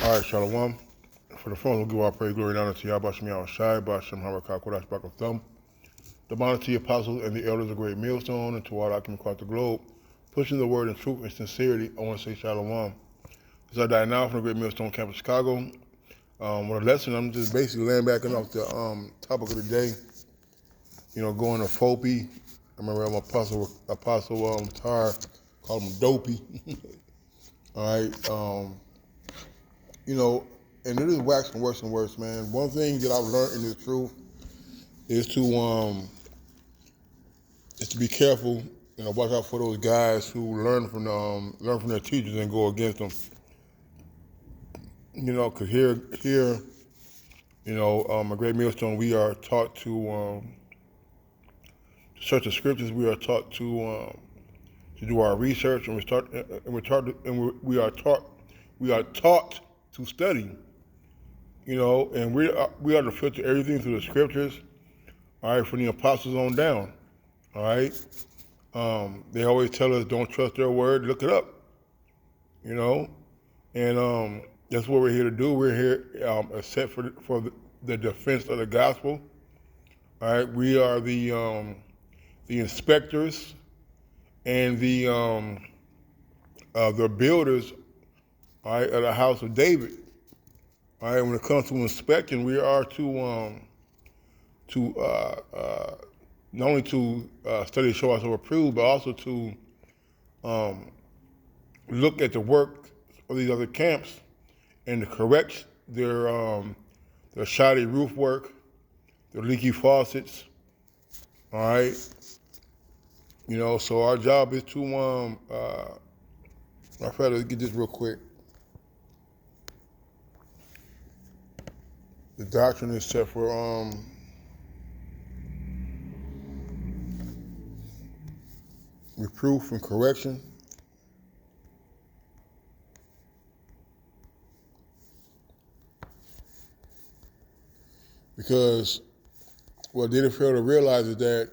All right, Shalom. For the phone, we'll give our praise, glory, and honor to Yahweh Shem Yahweh Shai, Bashem Harakah, Kodash Barak Thumb. The honor to the apostles and the elders of Great Millstone, and to all that come across the globe, pushing the word in truth and sincerity. I want to say Shalom. As I die now from the Great Millstone Campus, Chicago. With a lesson, I'm just basically laying back and off the topic of the day. Going to Fope. I remember my apostle Tar called him Dopey. All right. And it is waxing worse and worse, man. One thing that I've learned in this truth is to be careful. Watch out for those guys who learn from their teachers and go against them. Because here, at Great Millstone, we are taught to search the scriptures. We are taught to do our research, and we are taught to study. And we are to filter everything through the scriptures. All right, from the apostles on down. All right. They always tell us don't trust their word, look it up. And that's what we're here to do. We're here set for the defense of the gospel. All right, we are the inspectors and the builders, all right, of the house of David. All right, when it comes to inspecting, we are to not only to study, show ourselves approved, but also to look at the work of these other camps and to correct their shoddy roof work, their leaky faucets. All right, so our job is to I try to get this real quick. The doctrine is set for reproof and correction. Because what they didn't fail to realize is that,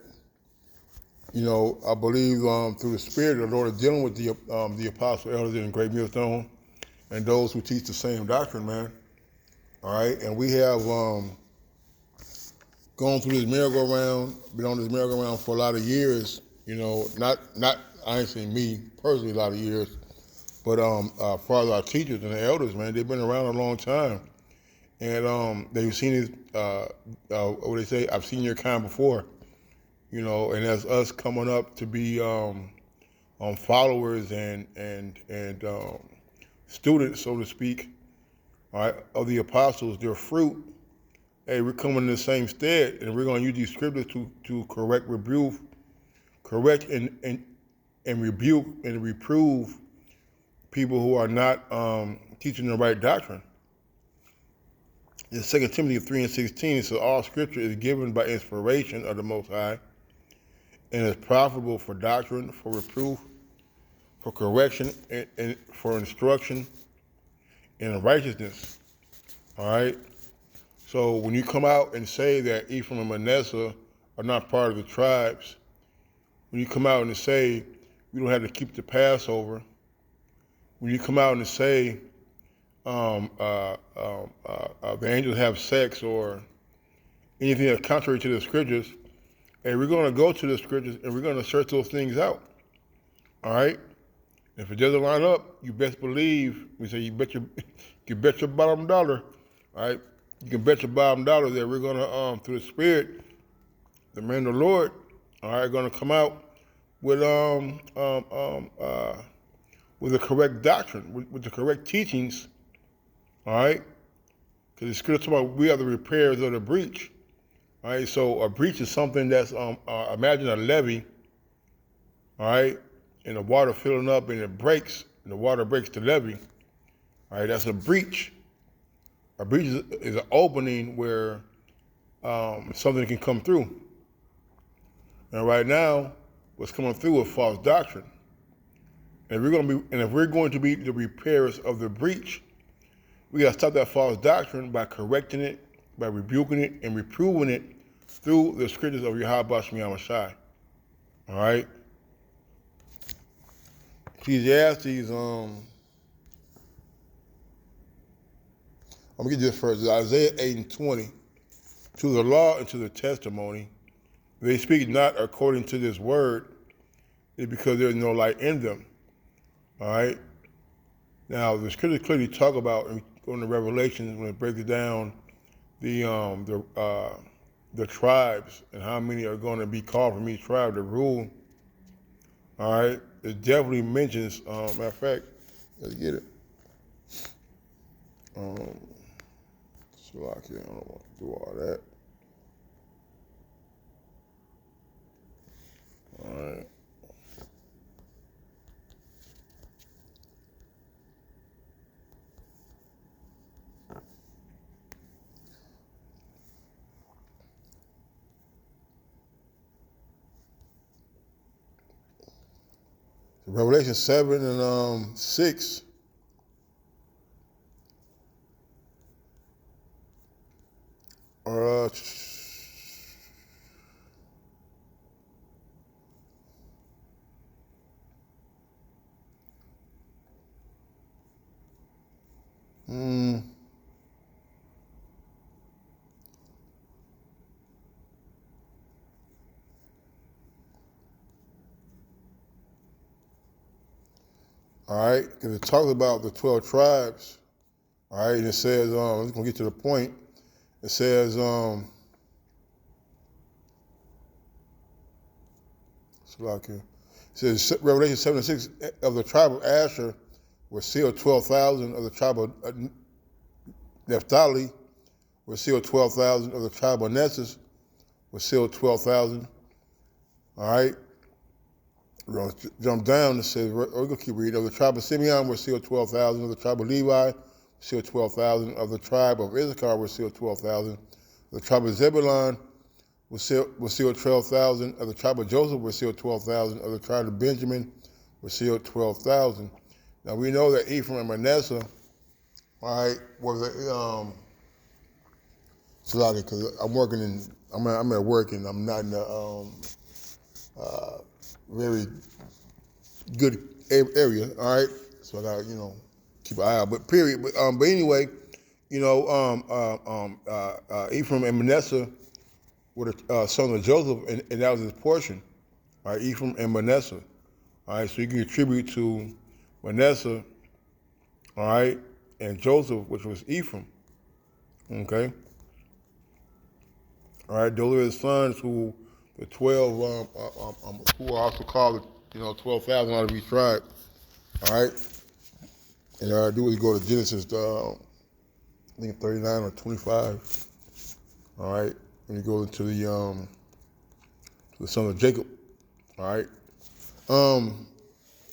I believe through the Spirit, the Lord is dealing with the apostle elders in Great Millstone and those who teach the same doctrine, man. All right, and we have gone through this merry-go-round, been on this merry-go-round for a lot of years. Not I ain't saying me personally a lot of years, but as far as our teachers and the elders, man, they've been around a long time, and they've seen this. What they say, I've seen your kind before, and as us coming up to be followers and students, so to speak, all right, of the apostles, their fruit. Hey, we're coming in the same stead, and we're going to use these scriptures to correct and rebuke and reprove people who are not teaching the right doctrine. In 2 Timothy 3:16, it says, all scripture is given by inspiration of the Most High and is profitable for doctrine, for reproof, for correction, and for instruction in righteousness. All right? So when you come out and say that Ephraim and Manasseh are not part of the tribes, when you come out and say we don't have to keep the Passover, when you come out and say the angels have sex or anything that's contrary to the scriptures, and we're going to go to the scriptures and we're going to search those things out. All right? If it doesn't line up, you best believe, we say you can bet your bottom dollar, all right? You can bet your bottom dollar that we're going to, through the Spirit, the man of the Lord, all right, going to come out with the correct doctrine, with the correct teachings, all right? Because the scripture talks about we are the repairers of the breach, all right? So a breach is something that's, imagine a levee, all right, and the water filling up and it breaks, and the water breaks the levee, all right? That's a breach. A breach is an opening where something can come through. And right now, what's coming through is false doctrine. And if we're going to be the repairers of the breach, we got to stop that false doctrine by correcting it, by rebuking it, and reproving it through the scriptures of Yahweh Shem Yahweh Shai. All right. Ecclesiastes I'm going to get this first. Isaiah 8:20. To the law and to the testimony, they speak not according to this word, it's because there is no light in them. All right? Now, the scriptures clearly talk about, on the Revelations, when it breaks down the tribes and how many are going to be called from each tribe to rule. All right? It definitely mentions, matter of fact, let's get it. So I don't want to do all that. All right. So Revelation 7 and 6. Or all right, because it talks about the 12 tribes. All right, and it says, I'm just going to get to the point. It says, it says, Revelation 7 and 6, of the tribe of Asher were sealed 12,000, of the tribe of Naphtali were sealed 12,000, of the tribe of Nessus were sealed 12,000. All right. We're going to jump down and say, we're going to keep reading. Of the tribe of Simeon were sealed 12,000. Of the tribe of Levi, sealed 12,000. Of the tribe of Issachar were sealed 12,000. Of the tribe of Zebulun were sealed 12,000. Of the tribe of Joseph were sealed 12,000. Of the tribe of Benjamin were sealed 12,000. Now we know that Ephraim and Manasseh, all right, was because I'm at work and I'm not in the very good area, all right? So I gotta, keep an eye out. But period. But anyway, Ephraim and Manasseh were the son of Joseph, and that was his portion. All right, Ephraim and Manasseh. All right, so you can attribute to Manasseh, all right, and Joseph, which was Ephraim. Okay. All right, those are his sons who the 12 who are also called 12,000 out of each tribe. All right, and I do is go to Genesis, I think 39 or 25. All right, and you go to the son of Jacob. All right.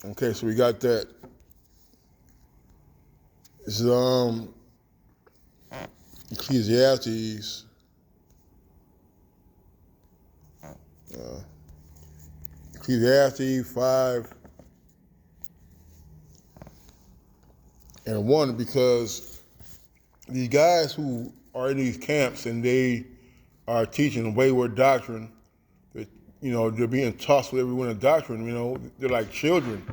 Okay, so we got that. This is Ecclesiastes. Ecclesiastes 5 and 1, because these guys who are in these camps and they are teaching wayward doctrine, that they're being tossed with every wind of doctrine. They're like children.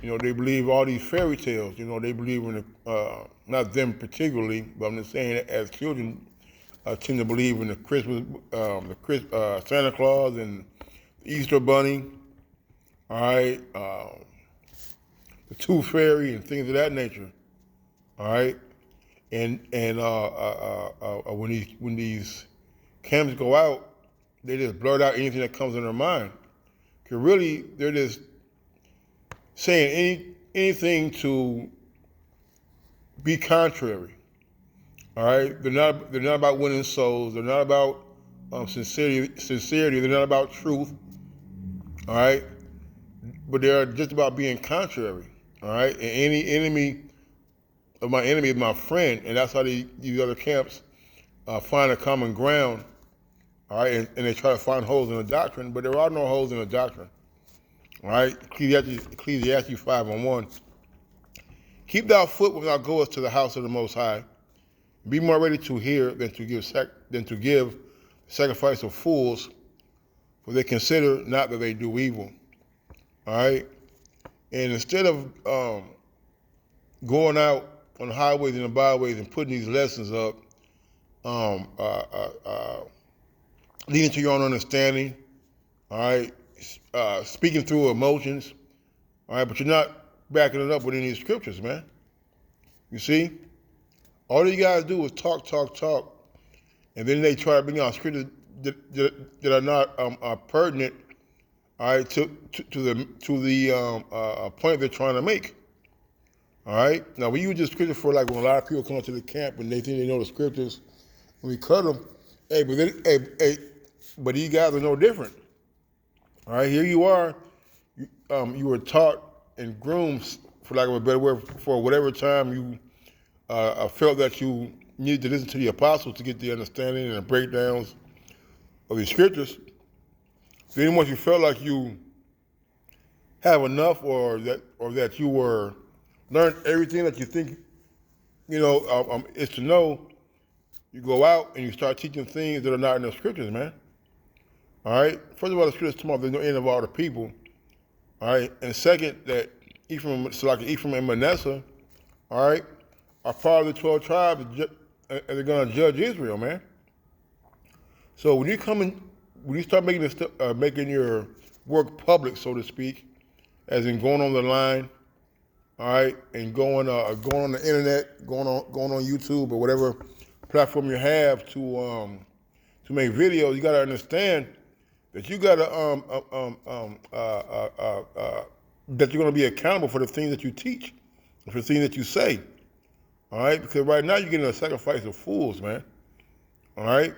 They believe all these fairy tales. They believe in not them particularly, but I'm just saying that as children tend to believe in the Christmas, Santa Claus and the Easter Bunny. All right, the Tooth Fairy and things of that nature. All right, and when these camps go out, they just blurt out anything that comes in their mind. Cause really, they're just saying anything to be contrary. All right, they're not about winning souls. They're not about sincerity. They're not about truth. All right, but they're just about being contrary. All right, and any enemy of my enemy is my friend, and that's how these other camps find a common ground. All right, and they try to find holes in the doctrine, but there are no holes in the doctrine. All right, Ecclesiastes 5 and 1. Keep thou foot when thou goest to the house of the Most High. Be more ready to hear than to give sacrifice of fools, for they consider not that they do evil. All right, and instead of going out on the highways and the byways and putting these lessons up, um, uh, uh, uh, leading to your own understanding, all right, speaking through emotions, all right, but you're not backing it up with any scriptures, man. You see? All you guys do is talk, talk, talk, and then they try to bring out scriptures that are not pertinent, all right, to the point they're trying to make. All right. Now we use this scripture for like when a lot of people come to the camp and they think they know the scriptures, and we cut them. Hey, but these guys are no different. All right. Here you are. You were taught and groomed, for lack of a better word, for whatever time you felt that you needed to listen to the apostles to get the understanding and the breakdowns of the scriptures. Then once you felt like you have enough, or that you were learned everything that you think is to know, you go out and you start teaching things that are not in the scriptures, man. All right. First of all, the scriptures talk about there's no end of all the people. All right. And second, that Ephraim and Manasseh, all right, are part of the 12 tribes, and they're going to judge Israel, man. So when you start making your work public, so to speak, as in going on the line, all right, and going on the internet, going on YouTube or whatever platform you have to make videos, you got to understand that you got to that you're going to be accountable for the things that you teach, for the things that you say, all right. Because right now you're getting a sacrifice of fools, man. All right.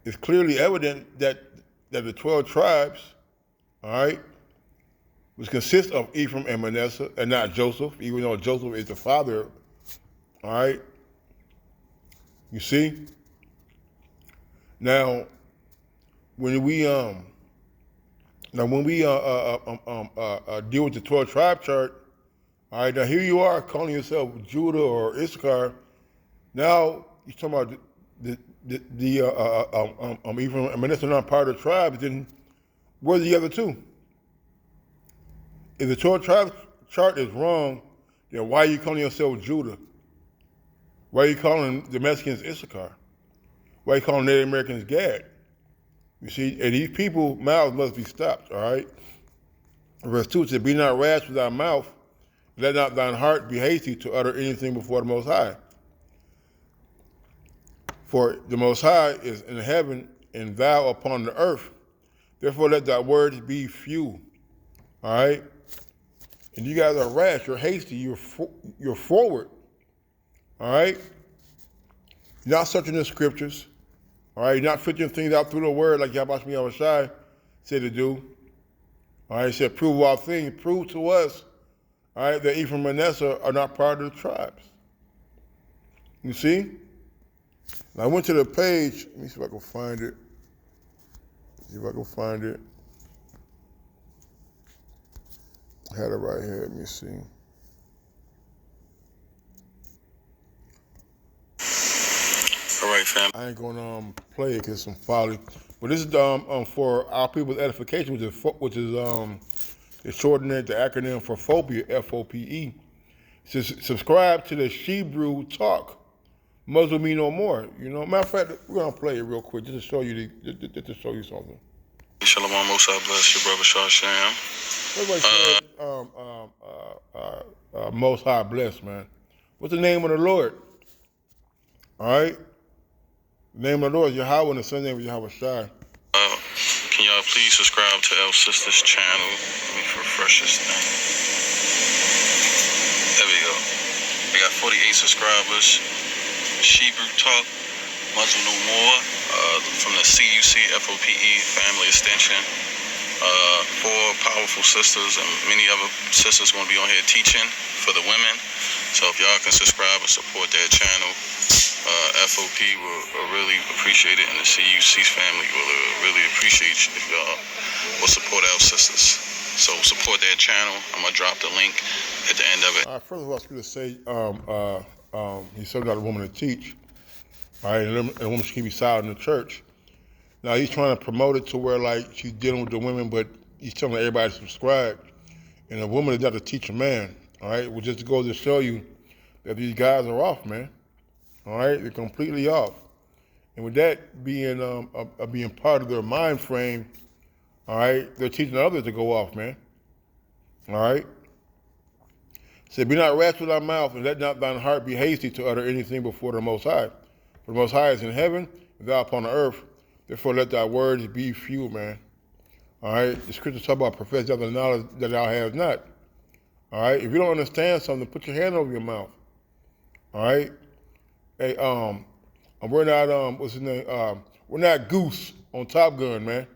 It's clearly evident that the 12 tribes, all right, which consists of Ephraim and Manasseh, and not Joseph, even though Joseph is the father. All right. You see. Now, when we deal with the 12 tribe chart, all right. Now here you are calling yourself Judah or Issachar. Now you're talking about Ephraim and Manasseh are not part of the tribes. Then where's the other two? If the 12 tribe chart is wrong, then why are you calling yourself Judah? Why are you calling the Mexicans Issachar? Why are you calling Native Americans Gad? You see, and these people's mouths must be stopped, all right? Verse 2 says, be not rash with thy mouth, let not thine heart be hasty to utter anything before the Most High. For the Most High is in heaven, and thou upon the earth. Therefore let thy words be few, all right? And you guys are rash, you're hasty, you're forward, all right? You're not searching the scriptures, all right? You're not filtering things out through the word like Yahweh Shai said to do. All right, he said, prove all things, prove to us, all right, that Ephraim and Manasseh are not part of the tribes. You see? Now I went to the page, let me see if I can find it. I had it right here, let me see. All right, fam. I ain't gonna play it because it's some folly. But this is for our people's edification, which is the shortening, the acronym for Fope, F-O-P-E. It says, subscribe to the Hebrew Talk. Muslim me no more. You know, matter of fact, we're gonna play it real quick just to show you something. Shalom, Most High bless your brother Shasham. Everybody said, Most High bless, man. What's the name of the Lord? All right. The name of the Lord is Yahweh, and the son's name is Yahweh Shai. Can y'all please subscribe to El Sister's channel? Let me refresh this thing. There we go. We got 48 subscribers. Hebrew Talk, Muslim No More, from the CUC FOPE Family Extension. 4 powerful sisters and many other sisters going to be on here teaching for the women. So if y'all can subscribe and support their channel, FOP will really appreciate it, and the CUC's family will really appreciate if y'all will support our sisters. So support their channel. I'm going to drop the link at the end of it. First of all, I was going to say, he's certainly not a woman to teach. All right, and a woman should be silent in the church. Now he's trying to promote it to where like she's dealing with the women, but he's telling everybody to subscribe. And a woman is not to teach a man. All right, well, just goes to show you that these guys are off, man. All right, they're completely off. And with that being part of their mind frame, all right, they're teaching others to go off, man. All right. Say, be not rash with thy mouth, and let not thine heart be hasty to utter anything before the Most High. For the Most High is in heaven, and thou upon the earth. Therefore let thy words be few, man. All right. The scriptures talk about profess thou the knowledge that thou hast not. All right. If you don't understand something, put your hand over your mouth. All right. Hey, we're not what's his name? We're not Goose on Top Gun, man.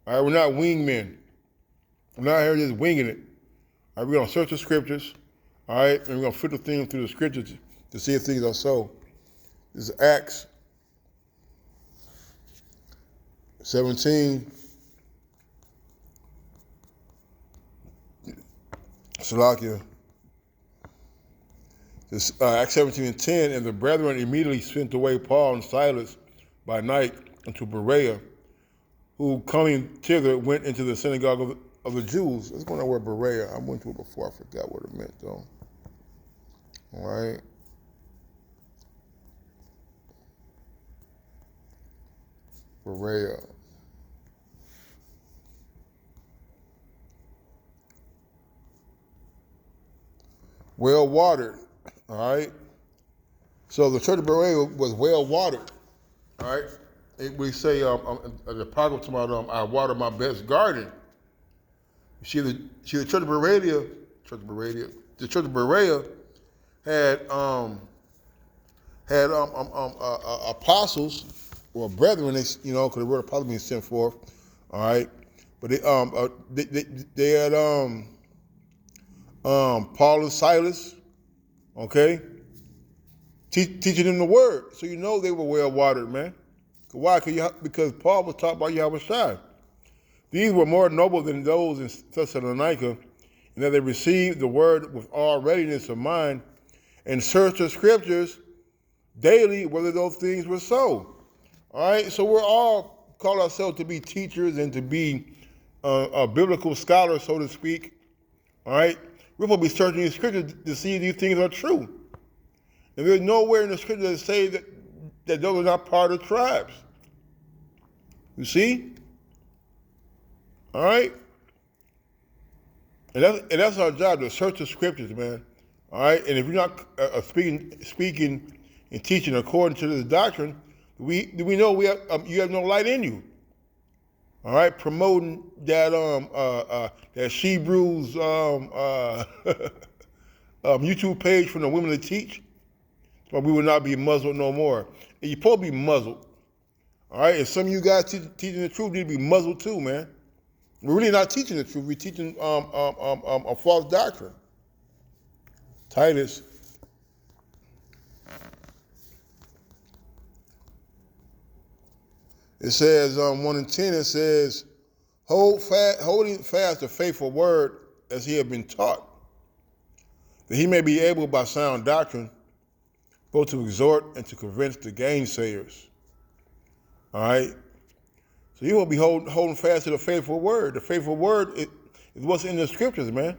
All right. We're not wingmen. We're not here just winging it. All right. We're gonna search the scriptures. All right, and we're going to filter things through the scriptures to see if things are so. This is Acts 17. Salakia. This, Acts 17:10, and the brethren immediately sent away Paul and Silas by night unto Berea, who coming thither went into the synagogue of the Jews. Let's go to where Berea. I went to it before, I forgot what it meant though. All right. Berea. Well watered. All right. So the church of Berea was well watered. All right. We say the proverb about I water my best garden. The church of Berea, the church of Berea had apostles or brethren, because the word apostle being sent forth. All right, but they had Paul and Silas, okay, teaching them the word. So they were well watered, man. Why? Because Paul was taught by Yahweh Shai. These were more noble than those in Thessalonica, in that they received the word with all readiness of mind and searched the scriptures daily whether those things were so. All right, so we're all call ourselves to be teachers and to be biblical scholars, so to speak. All right, we're supposed to be searching the scriptures to see if these things are true. And there's nowhere in the scripture that say that those are not part of tribes. You see? All right? And that's our job, to search the scriptures, man. All right? And if you're not speaking and teaching according to this doctrine, we know you have no light in you. All right? Promoting that that Shebrew's YouTube page from the Women to Teach, but we will not be muzzled no more. And you're supposed to be muzzled. All right? And some of you guys teaching the truth need to be muzzled too, man. We're really not teaching the truth. We're teaching a false doctrine. Titus. It says 1:10. It says, holding fast the faithful word as he had been taught, that he may be able by sound doctrine both to exhort and to convince the gainsayers. All right. So you will be holding fast to the faithful word. The faithful word is what's in the scriptures, man.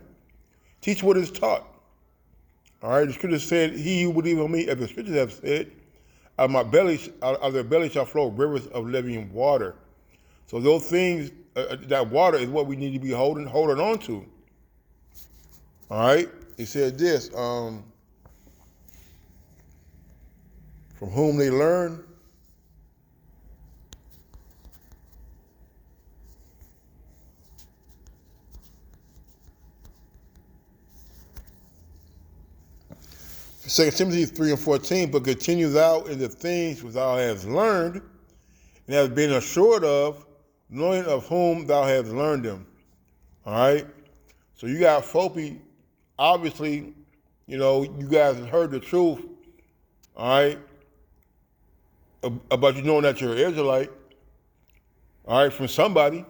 Teach what is taught. All right. The scripture said, "He who believes on me, as the scriptures have said, out of their belly shall flow rivers of living water." So those things, that water is what we need to be holding on to. All right. He said this, from whom they learn. Second Timothy 3:14, but continue thou in the things which thou hast learned, and hast been assured of, knowing of whom thou hast learned them. All right? So you got Fope, obviously, you guys have heard the truth, all right, about you knowing that you're an Israelite, all right, from somebody,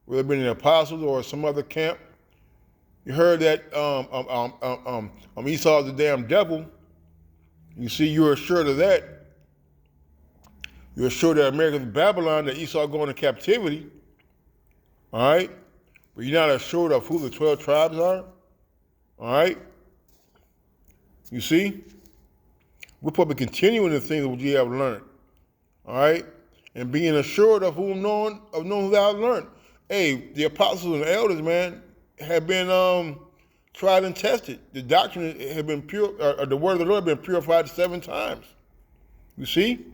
whether it be an apostle or some other camp. You heard that Esau's the damn devil. You see, you're assured of that. You're assured that America's Babylon, that Esau going to captivity. All right? But you're not assured of who the 12 tribes are. All right? You see? We're supposed to be continuing the things that we have learned. All right? And being assured of whom knowing who thou hast learned. Hey, the apostles and the elders, man, have been tried and tested. The doctrine had been pure, the word of the Lord had been purified 7 times. You see?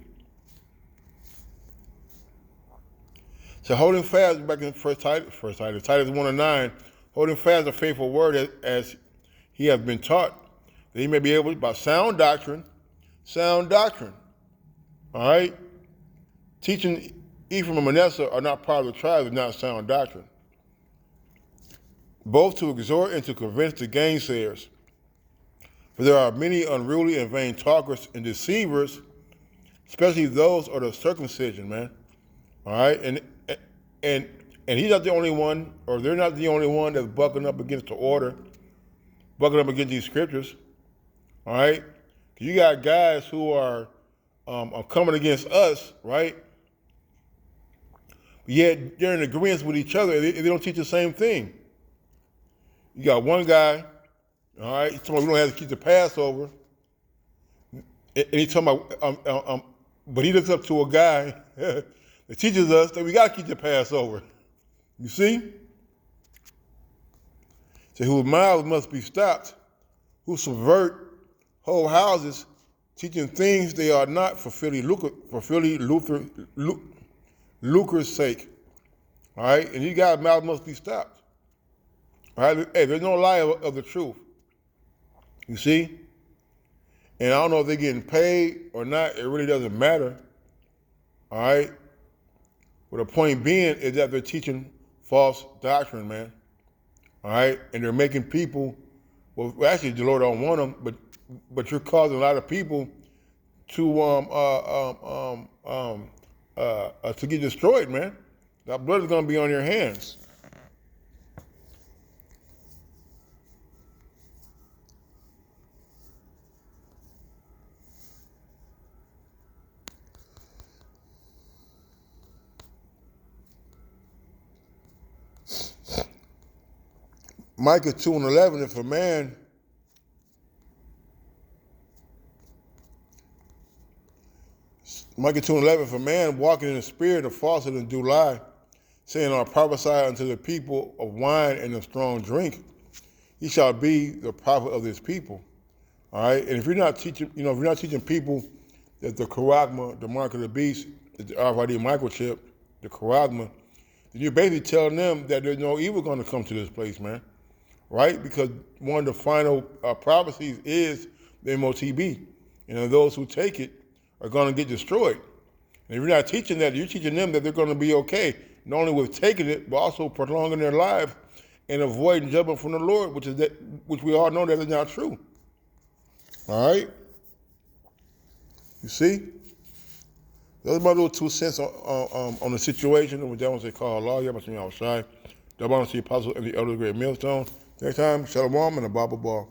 So holding fast, back in First Titus 1:9, holding fast the faithful word as he has been taught, that he may be able, by sound doctrine, all right? Teaching Ephraim and Manasseh are not part of the tribes, not sound doctrine. Both to exhort and to convince the gainsayers. For there are many unruly and vain talkers and deceivers, especially those of the circumcision, man. All right? And he's not the only one, or they're not the only one that's bucking up against the order, bucking up against these scriptures. All right? You got guys who are coming against us, right? Yet they're in agreement with each other. They don't teach the same thing. You got one guy, all right, he's talking about we don't have to keep the Passover. And he's talking about, but he looks up to a guy that teaches us that we got to keep the Passover. You see? So whose mouths must be stopped, who subvert whole houses, teaching things they are not for filthy lucre's sake. All right? And these guys' mouths must be stopped. All right? Hey, there's no lie of the truth. You see? And I don't know if they're getting paid or not. It really doesn't matter. All right? But the point being is that they're teaching false doctrine, man. All right? And they're making people, well, actually, the Lord don't want them, but you're causing a lot of people to get destroyed, man. That blood is going to be on your hands. Micah 2:11, if a man walking in the spirit of falsehood and do lie, saying, or prophesy unto the people of wine and of strong drink, he shall be the prophet of this people. All right? And if you're not teaching, if you're not teaching people that the charagma, the mark of the beast, is the RFID microchip, the charagma, then you're basically telling them that there's no evil going to come to this place, man. Right? Because one of the final prophecies is the MOTB. And those who take it are going to get destroyed. And if you're not teaching that, you're teaching them that they're going to be okay, not only with taking it, but also prolonging their life and avoiding judgment from the Lord, which we all know that is not true. All right? You see? Those are my little 2 cents on the situation. With that one say, call Allah, you must be outside. The Apostle and the Elder Great Millstone. Next time, Shalom and a Bible Ball.